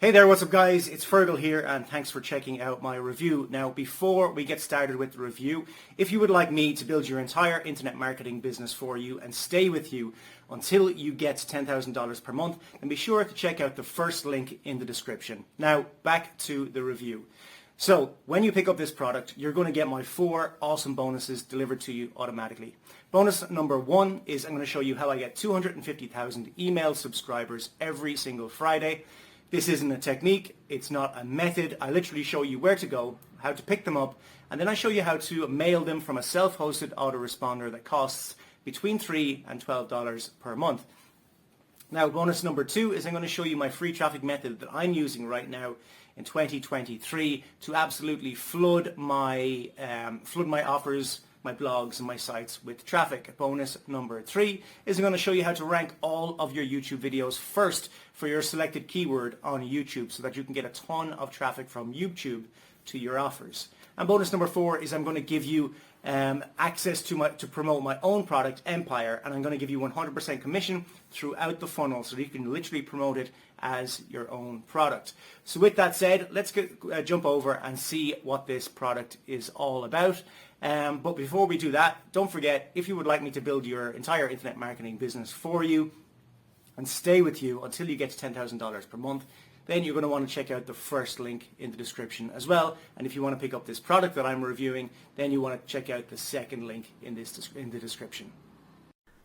Hey there, what's up guys? It's Fergal here and thanks for checking out my review. Now before we get started with the review, if you would like me to build your entire internet marketing business for you and stay with you until you get $10,000 per month, then be sure to check out the first link in the description. Now back to the review. So when you pick up this product, you're going to get my 4 awesome bonuses delivered to you automatically. Bonus number 1 is I'm going to show you how I get 250,000 email subscribers every single Friday. This isn't a technique, it's not a method. I literally show you where to go, how to pick them up, and then I show you how to mail them from a self-hosted autoresponder that costs between $3 and $12 per month. Now bonus number 2 is I'm going to show you my free traffic method that I'm using right now in 2023 to absolutely flood my offers, my blogs and my sites with traffic. Bonus number 3 is I'm going to show you how to rank all of your YouTube videos first for your selected keyword on YouTube so that you can get a ton of traffic from YouTube to your offers. And bonus number 4 is I'm going to give you access to promote my own product, Empire, and I'm going to give you 100% commission throughout the funnel so that you can literally promote it as your own product. So with that said, let's jump over and see what this product is all about. But before we do that, don't forget, if you would like me to build your entire internet marketing business for you and stay with you until you get to $10,000 per month, then you're going to want to check out the first link in the description as well. And if you want to pick up this product that I'm reviewing, then you want to check out the second link in the description.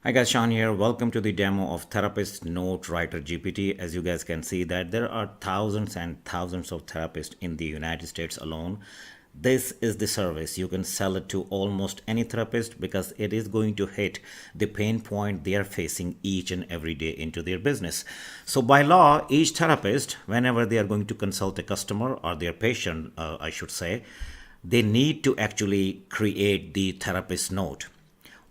Hi guys, Sean here. Welcome to the demo of Therapist Note Writer GPT. As you guys can see that there are thousands and thousands of therapists in the United States alone. This is the service. You can sell it to almost any therapist because it is going to hit the pain point they are facing each and every day into their business. So by law, each therapist, whenever they are going to consult a customer or their patient, I should say, they need to actually create the therapist note.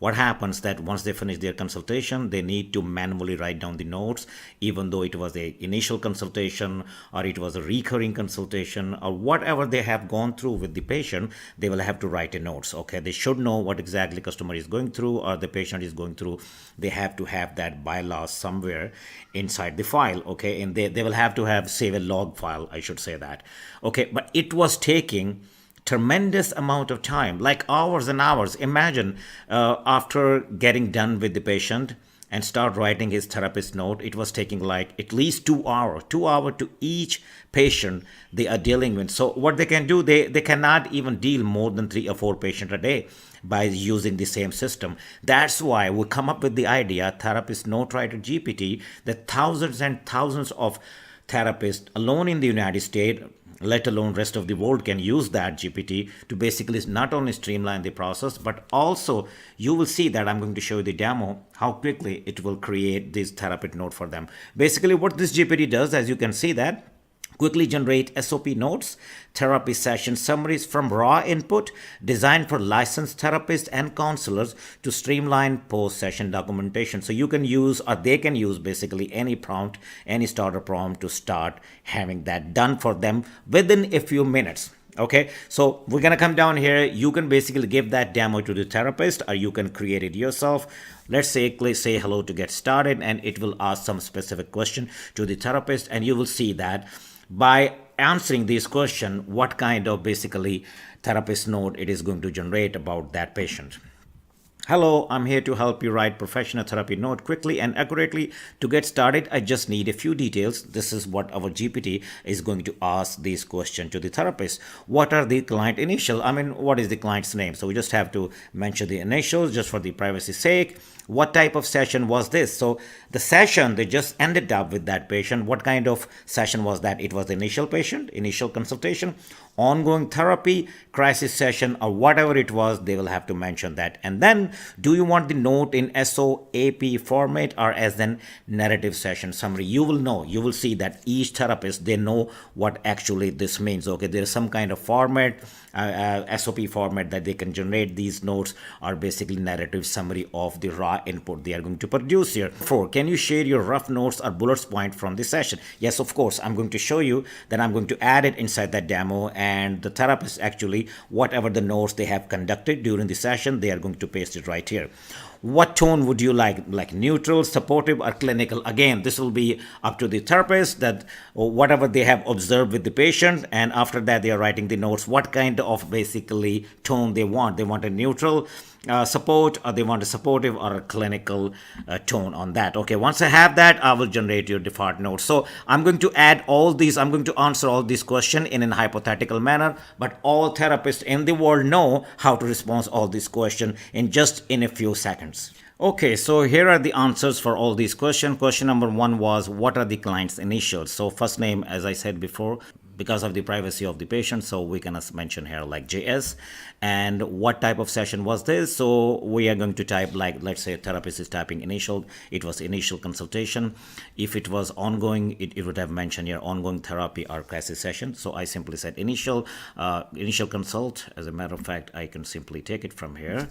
What happens that once they finish their consultation, they need to manually write down the notes, even though it was an initial consultation or it was a recurring consultation or whatever they have gone through with the patient, they will have to write a notes. Okay, they should know what exactly customer is going through or the patient is going through. They have to have that by law somewhere inside the file. Okay, and they will have to have save a log file, I should say that. Okay, but it was taking tremendous amount of time, like hours and hours. Imagine after getting done with the patient and start writing his therapist note, it was taking like at least 2 hours to each patient they are dealing with. So what they can do, they cannot even deal more than 3 or 4 patients a day by using the same system. That's why we come up with the idea, Therapist Note Writer GPT, that thousands and thousands of therapists alone in the United States, let alone rest of the world, can use that GPT to basically not only streamline the process, but also you will see that I'm going to show you the demo, how quickly it will create this therapist note for them. Basically what this GPT does, as you can see that, quickly generate SOP notes, therapy session summaries from raw input, designed for licensed therapists and counselors to streamline post-session documentation. So you can use, or they can use basically any prompt, any starter prompt to start having that done for them within a few minutes. Okay, so we're gonna come down here. You can basically give that demo to the therapist or you can create it yourself. Let's say hello to get started, and it will ask some specific question to the therapist, and you will see that by answering this question, what kind of basically therapist note it is going to generate about that patient. Hello, I'm here to help you write professional therapy note quickly and accurately. To get started, I just need a few details. This is what our GPT is going to ask this question to the therapist. What are the client initial? What is the client's name? So we just have to mention the initials just for the privacy's sake. What type of session was this? So the session, they just ended up with that patient. What kind of session was that? It was the initial patient, initial consultation, ongoing therapy, crisis session, or whatever it was, they will have to mention that. And then, do you want the note in SOAP format or as an narrative session summary? You will know, you will see that each therapist, they know what actually this means. Okay, there is some kind of format, SOP format that they can generate these notes, or basically narrative summary of the raw input they are going to produce here. 4, can you share your rough notes or bullets point from the session? Yes, of course, I'm going to show you that. I'm going to add it inside that demo, and the therapist actually, whatever the notes they have conducted during the session, they are going to paste it right here. what tone would you like neutral, supportive, or clinical? Again, this will be up to the therapist, that whatever they have observed with the patient, and after that they are writing the notes what kind of basically tone they want. They want a neutral support, or they want a supportive or a clinical tone on that. Okay, once I have that, I will generate your default notes. So I'm going to add all these, I'm going to answer all these questions in a hypothetical manner, but all therapists in the world know how to respond all these questions in a few seconds. Okay, so here are the answers for all these questions. Question number one was, what are the client's initials? So first name, as I said before, because of the privacy of the patient, so we can mention here like JS. And what type of session was this? So we are going to type, like, let's say therapist is typing initial, it was initial consultation. If it was ongoing, it would have mentioned here ongoing therapy or crisis session. So I simply said initial consult. As a matter of fact, I can simply take it from here,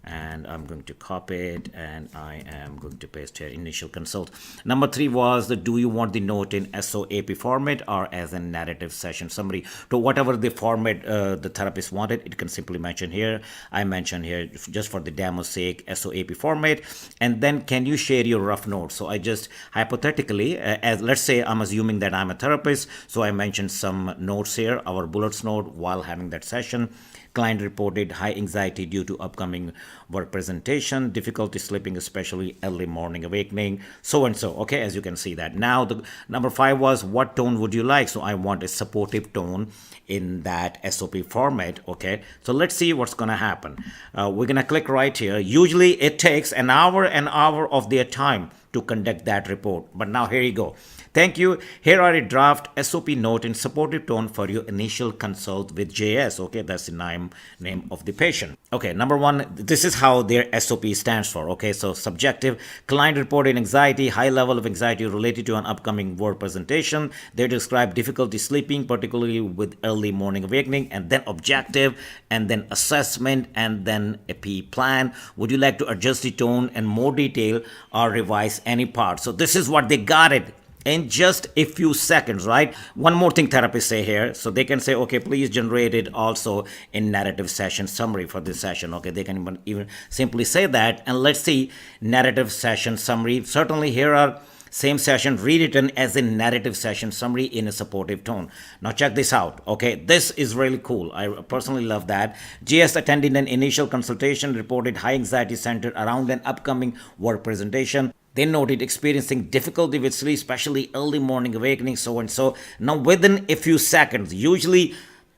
and I'm going to copy it, and I am going to paste here initial consult. Number three was the, do you want the note in SOAP format or as a narrative session summary? So whatever the format the therapist wanted, it can simply mention here. I mentioned here just for the demo's sake SOAP format. And then can you share your rough notes? So I just hypothetically, as let's say I'm assuming that I'm a therapist, so I mentioned some notes here, our bullets note while having that session. Client reported high anxiety due to upcoming work presentation, difficulty sleeping, especially early morning awakening, so and so. Okay, as you can see that. Now, the number five was, what tone would you like? So I want a supportive tone in that SOP format. Okay, so let's see what's gonna happen. We're gonna click right here. Usually it takes an hour of their time to conduct that report. But now here you go. Thank you. Here are a draft SOP note in supportive tone for your initial consult with JS. Okay, that's the name of the patient. Okay, number one, this is how their SOP stands for. Okay, so subjective, client reported anxiety, high level of anxiety related to an upcoming work presentation. They describe difficulty sleeping, particularly with early morning awakening. And then objective, and then assessment, and then a P plan. Would you like to adjust the tone and more detail or revise any part? So this is what they got it in just a few seconds, right? One more thing therapists say here. So they can say, okay, please generate it also in narrative session summary for this session. Okay, they can even simply say that. And let's see, narrative session summary. Certainly here are same session rewritten as a narrative session summary in a supportive tone. Now check this out. Okay, this is really cool. I personally love that. JS attended an initial consultation, reported high anxiety centered around an upcoming work presentation. They noted experiencing difficulty with sleep, especially early morning awakening, so and so. Now, within a few seconds, usually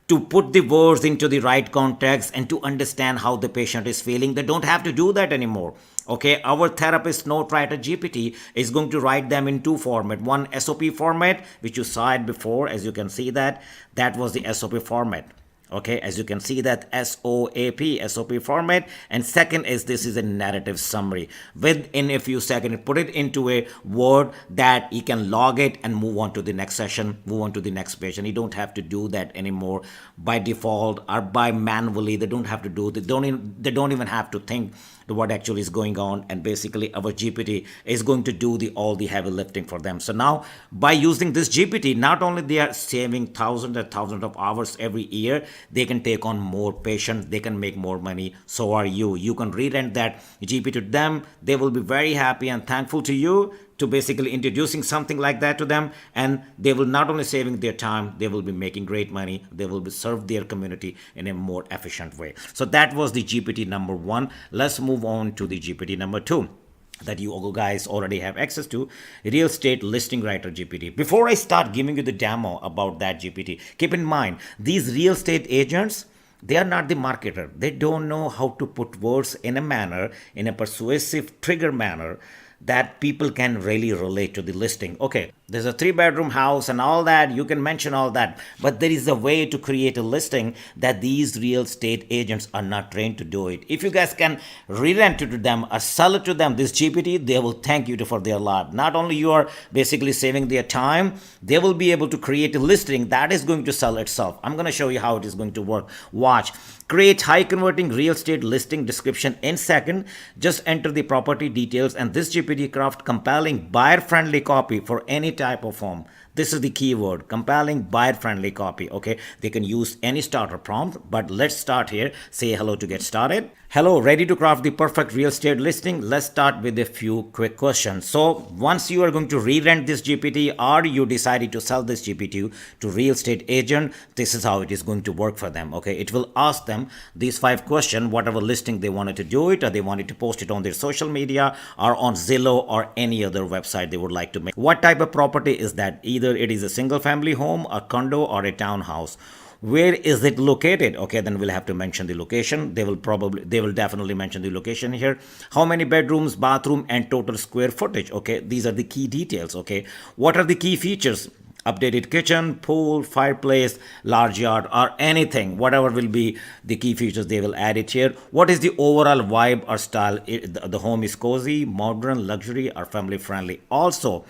to put the words into the right context and to understand how the patient is feeling, they don't have to do that anymore. Okay, our therapist note writer GPT is going to write them in two formats. One SOP format, which you saw it before, as you can see that was the SOP format. Okay, as you can see that SOP format. And second is, this is a narrative summary. Within a few seconds, put it into a word that you can log it and move on to the next session, move on to the next patient. You don't have to do that anymore by default or by manually. They don't have to do, they don't even have to think what actually is going on, and basically our GPT is going to do all the heavy lifting for them. So now by using this GPT, not only they are saving thousands and thousands of hours every year, they can take on more patients, they can make more money. So are you. You can re-rent that GPT to them. They will be very happy and thankful to you to basically introducing something like that to them, and they will not only saving their time, they will be making great money, they will be serve their community in a more efficient way. So that was the GPT number one. Let's move on to the GPT number two that you guys already have access to, Real Estate Listing Writer GPT. Before I start giving you the demo about that GPT, keep in mind, these real estate agents, they are not the marketer. They don't know how to put words in a manner, in a persuasive trigger manner, that people can really relate to the listing. Okay, there's a 3-bedroom house and all that, you can mention all that, but there is a way to create a listing that these real estate agents are not trained to do it. If you guys can re-rent it to them or sell it to them, this GPT, they will thank you for their lot. Not only you are basically saving their time, they will be able to create a listing that is going to sell itself. I'm going to show you how it is going to work. Watch. Create high converting real estate listing description in second. Just enter the property details, and this GPT craft compelling buyer friendly copy for any type of home. This is the keyword, compelling buyer friendly copy. Okay, they can use any starter prompt, but let's start here. Say hello to get started. Hello, ready to craft the perfect real estate listing? Let's start with a few quick questions. So, once you are going to re-rent this GPT or you decided to sell this GPT to real estate agent, this is how it is going to work for them. Okay, it will ask them these 5 questions, whatever listing they wanted to do it, or they wanted to post it on their social media or on Zillow or any other website they would like to make. What type of property is that? Either it is a single family home, a condo, or a townhouse. Where is it located? Okay, then we'll have to mention the location. They will definitely mention the location here. How many bedrooms, bathroom, and total square footage? Okay, these are the key details. Okay, what are the key features? Updated kitchen, pool, fireplace, large yard, or anything, whatever will be the key features, they will add it here. What is the overall vibe or style? The home is cozy, modern, luxury, or family friendly. Also,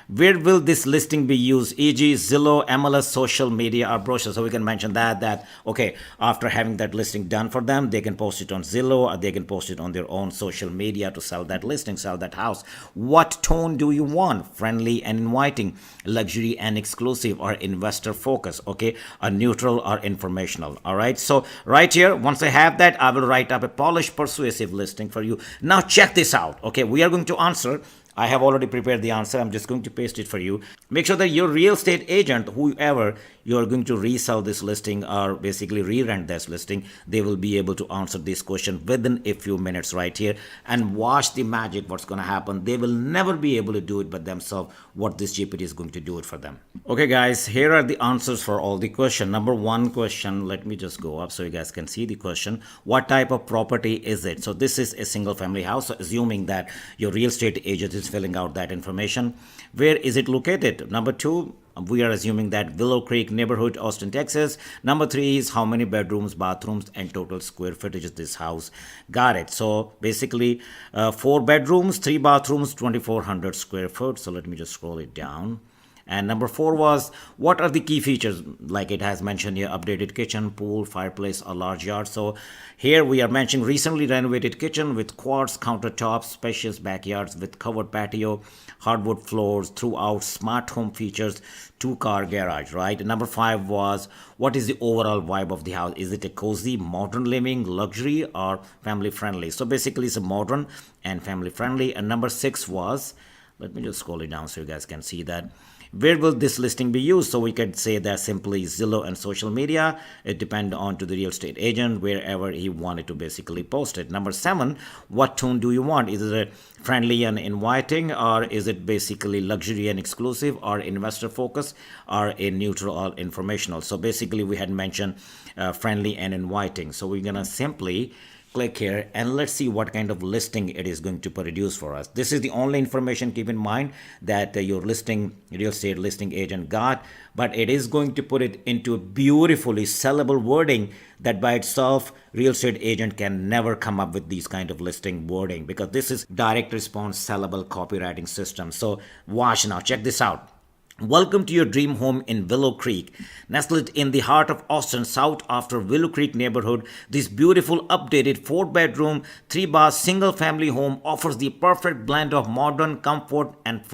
where will this listing be used? E.g., Zillow, MLS, social media, or brochure. So we can mention that okay, after having that listing done for them, they can post it on Zillow or they can post it on their own social media to sell that listing, sell that house. What tone do you want? Friendly and inviting, luxury and exclusive, or investor focus? Okay, a neutral or informational. All right. So right here, once I have that, I will write up a polished, persuasive listing for you. Now check this out. Okay, we are going to answer. I have already prepared the answer. I'm just going to paste it for you. Make sure that your real estate agent, whoever you're going to resell this listing or basically re-rent this listing, they will be able to answer this question within a few minutes right here. And watch the magic, what's going to happen. They will never be able to do it by themselves, what this GPT is going to do it for them. Okay, guys, here are the answers for all the question. Number 1 question, let me just go up so you guys can see the question. What type of property is it? So this is a single family house, so assuming that your real estate agent is filling out that information. Where is it located? Number 2, we are assuming that Willow Creek neighborhood, Austin, Texas. Number 3 is how many bedrooms, bathrooms, and total square footage is this house. Got it. So basically 4 bedrooms, 3 bathrooms, 2,400 square foot. So let me just scroll it down. And number 4 was, what are the key features? Like it has mentioned here, updated kitchen, pool, fireplace, a large yard. So here we are mentioning recently renovated kitchen with quartz countertops, spacious backyards with covered patio, hardwood floors throughout, smart home features, 2-car garage, right? Number 5 was, what is the overall vibe of the house? Is it a cozy, modern living, luxury, or family friendly? So basically it's a modern and family friendly. And number 6 was, let me just scroll it down so you guys can see that. Where will this listing be used? So we could say that simply Zillow and social media. It depends on to the real estate agent, wherever he wanted to basically post it. Number 7, what tone do you want? Is it a friendly and inviting, or is it basically luxury and exclusive, or investor focus, or a neutral or informational? So basically we had mentioned friendly and inviting. So we're gonna simply click here and let's see what kind of listing it is going to produce for us. This is the only information, keep in mind, that your real estate listing agent got, but it is going to put it into a beautifully sellable wording that by itself real estate agent can never come up with these kind of listing wording, because this is direct response sellable copywriting system. So watch now, check this out. Welcome to your dream home in Willow Creek. Nestled in the heart of Austin, south after Willow Creek neighborhood, this beautiful updated 4-bedroom, 3-bath single-family home offers the perfect blend of modern comfort and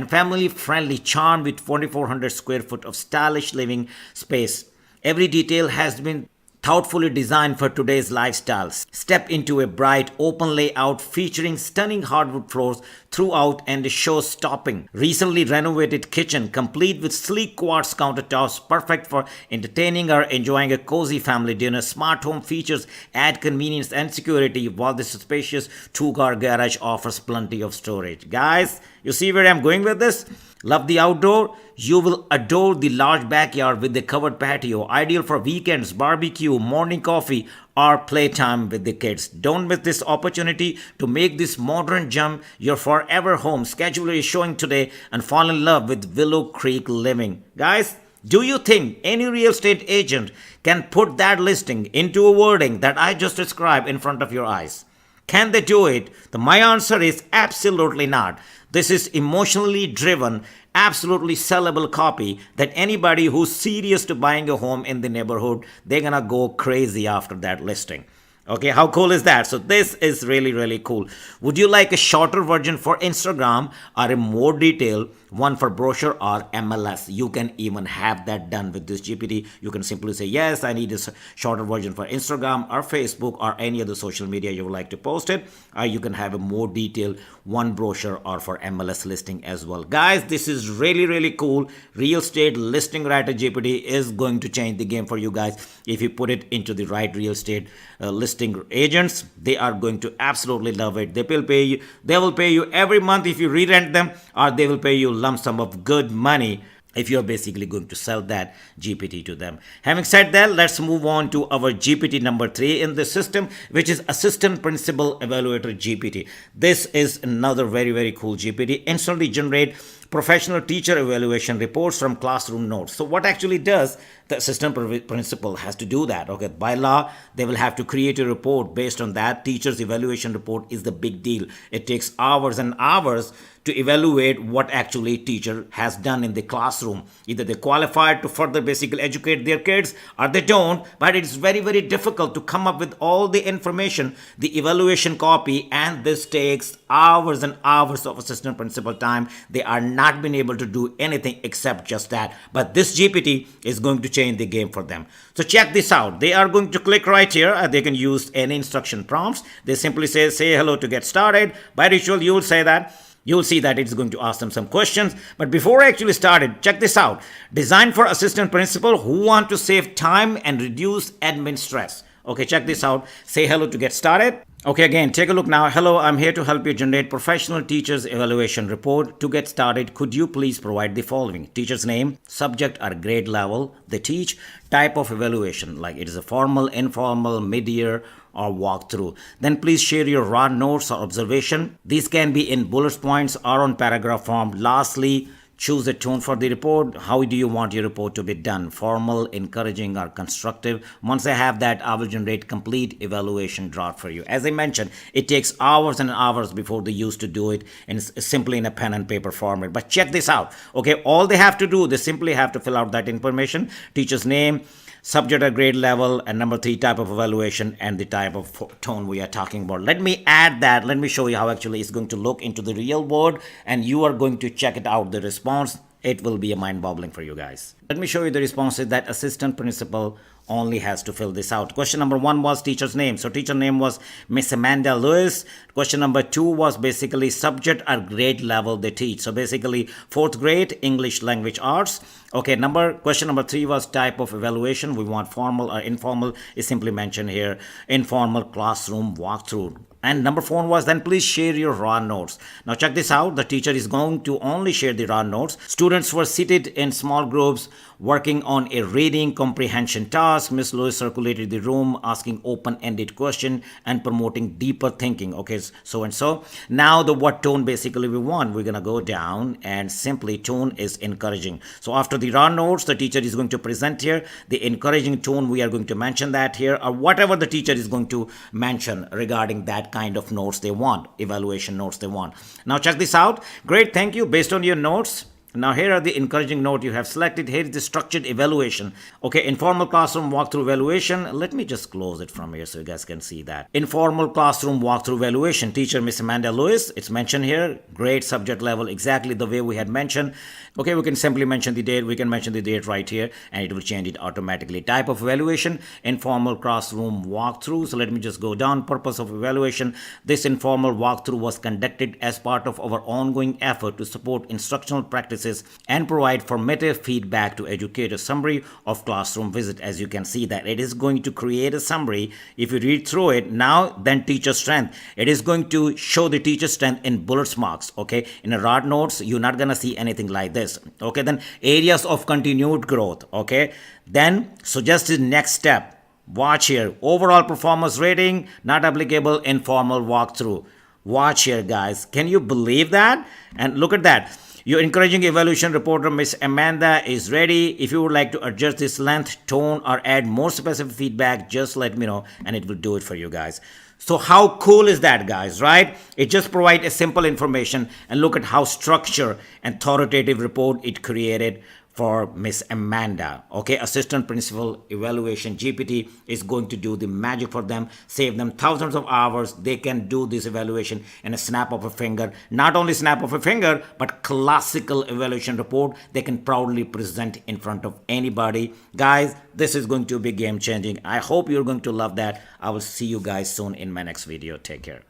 family-friendly charm with 2,400 square foot of stylish living space. Every detail has been thoughtfully designed for today's lifestyles. Step into a bright, open layout featuring stunning hardwood floors throughout and a show-stopping, recently renovated kitchen complete with sleek quartz countertops, perfect for entertaining or enjoying a cozy family dinner. Smart home features add convenience and security, while this spacious 2-car garage offers plenty of storage. Guys, you see where I'm going with this? Love the outdoor? You will adore the large backyard with the covered patio, ideal for weekends, barbecue, morning coffee, or playtime with the kids. Don't miss this opportunity to make this modern gem your forever home. Schedule a showing today and fall in love with Willow Creek living. Guys, do you think any real estate agent can put that listing into a wording that I just described in front of your eyes? Can they do it? My answer is absolutely not. This is emotionally driven, absolutely sellable copy that anybody who's serious to buying a home in the neighborhood, they're gonna go crazy after that listing. Okay, how cool is that? So this is really, really cool. Would you like a shorter version for Instagram or a more detailed one for brochure or MLS. You can even have that done with this GPT. You can simply say, yes, I need a shorter version for Instagram or Facebook or any other social media you would like to post it. Or you can have a more detailed one brochure or for MLS listing as well. Guys, this is really, really cool. Real estate listing writer GPT is going to change the game for you guys. If you put it into the right real estate listing agents, they are going to absolutely love it. They will pay you. They will pay you every month if you re-rent them, or they will pay you lump sum of good money if you're basically going to sell that GPT to them. Having said that, let's move on to our GPT number 3 in the system, which is Assistant Principal Evaluator GPT. This is another very, very cool GPT. Instantly generate professional teacher evaluation reports from classroom notes. So what actually does the assistant principal has to do that? Okay, by law, they will have to create a report based on that. Teacher's evaluation report is the big deal. It takes hours and hours to evaluate what actually teacher has done in the classroom. Either they qualified to further basically educate their kids or they don't, but it's very, very difficult to come up with all the information, the evaluation copy, and this takes hours and hours of assistant principal time. They are not been able to do anything except just that. But this GPT is going to change the game for them. So check this out. They are going to click right here. They can use any instruction prompts. They simply say hello to get started. By ritual, you will say that. You'll see that it's going to ask them some questions. But before I actually started, check this out. Designed for assistant principal who want to save time and reduce admin stress. Okay, check this out. Say hello to get started. Okay, again, take a look now. Hello, I'm here to help you generate professional teachers evaluation report. To get started, could you please provide the following? Teacher's name, subject or grade level they teach, type of evaluation, like it is a formal, informal, mid-year, or walkthrough. Then please share your raw notes or observation. These can be in bullet points or on paragraph form. Lastly, choose a tone for the report. How do you want your report to be done? Formal, encouraging, or constructive? Once I have that, I will generate complete evaluation draft for you. As I mentioned, it takes hours and hours before they used to do it, and it's simply in a pen and paper format. But check this out. Okay, all they have to do, they simply have to fill out that information, teacher's name, subject or grade level, and number 3, type of evaluation, and the type of tone we are talking about. Let me add that. Let me show you how actually it's going to look into the real world, and you are going to check it out, the response. It will be a mind-boggling for you guys. Let me show you the responses that assistant principal only has to fill this out. Question number 1 was teacher's name. So teacher name was Miss Amanda Lewis. Question number 2 was basically subject or grade level they teach. So basically 4th grade English language arts. Okay, question number 3 was type of evaluation. We want formal or informal. Is simply mentioned here. Informal classroom walkthrough. And number 4 was then please share your raw notes. Now check this out. The teacher is going to only share the raw notes. Students were seated in small groups working on a reading comprehension task. Miss Lewis circulated the room asking open-ended question and promoting deeper thinking. Okay, so and so. Now the what tone basically we want. We're going to go down and simply tone is encouraging. So after the raw notes, the teacher is going to present here. The encouraging tone, we are going to mention that here, or whatever the teacher is going to mention regarding that kind of notes they want, evaluation notes they want. Now check this out. Great, thank you. Based on your notes, now here are the encouraging note you have selected. Here is the structured evaluation. Okay, informal classroom walkthrough evaluation. Let me just close it from here so you guys can see that. Informal classroom walkthrough evaluation. Teacher Miss Amanda Lewis. It's mentioned here. Grade, subject level, exactly the way we had mentioned. Okay, we can simply mention the date. We can mention the date right here and it will change it automatically. Type of evaluation, informal classroom walkthrough. So let me just go down. Purpose of evaluation. This informal walkthrough was conducted as part of our ongoing effort to support instructional practice and provide formative feedback to educate. A summary of classroom visit. As you can see that it is going to create a summary. If you read through it now, then teacher strength, it is going to show the teacher strength in bullets marks. Okay, in a raw notes you're not gonna see anything like this. Okay, then areas of continued growth. Okay, then suggested next step. Watch here. Overall performance rating not applicable. Informal walkthrough. Watch here, guys. Can you believe that? And look at that. Your encouraging evaluation reporter, Miss Amanda, is ready. If you would like to adjust this length, tone, or add more specific feedback, just let me know and it will do it for you guys. So how cool is that, guys, right? It just provides a simple information and look at how structured and authoritative report it created for Miss Amanda. Okay, assistant principal evaluation GPT is going to do the magic for them, save them thousands of hours. They can do this evaluation in a snap of a finger. Not only snap of a finger, but classical evaluation report they can proudly present in front of anybody. Guys, this is going to be game changing. I hope you're going to love that. I will see you guys soon in my next video. Take care.